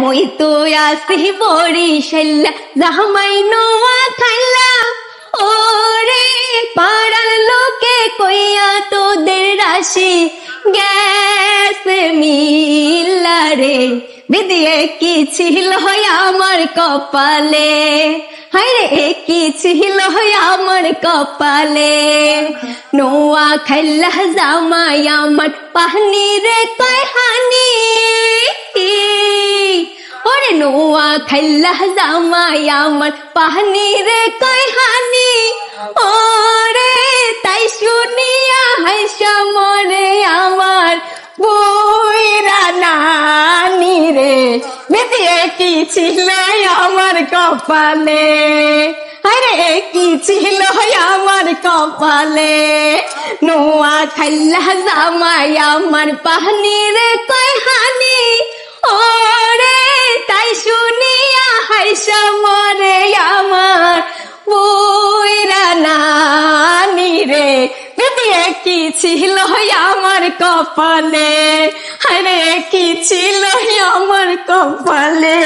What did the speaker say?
মই তো আসি বরিশাল্লা জামাই নোয়া খাইলা ওরে পাড়ার লোকে কইয়া তোদের রাশি গেছে মিল্লা রে বিদিয়ে কি ছিল আমার কপালে হায়রে কি ছিল আমার কপালে নোয়া খাইলা জামাই আমার পাহনি রে কয় হানি ওরে নোয়া খাইলা জামাই আমার পাহনি রে কয় হানি ওরে তাই শুনিয়া হাইসা মরে আমার বুইরা নানি রে বেদিয়ে কি ছিল আমার কপালে আরে কি ছিল আমার কপালে নোয়া খাইলা জামাই আমার পাহনি রে কয় হানি ওরে তাই শুনিয়া হাইসা মরে আমার বুইরা নানি রে বেদিয়ে কি ছিল আমার কপালে আরে কি ছিল আমার কপালে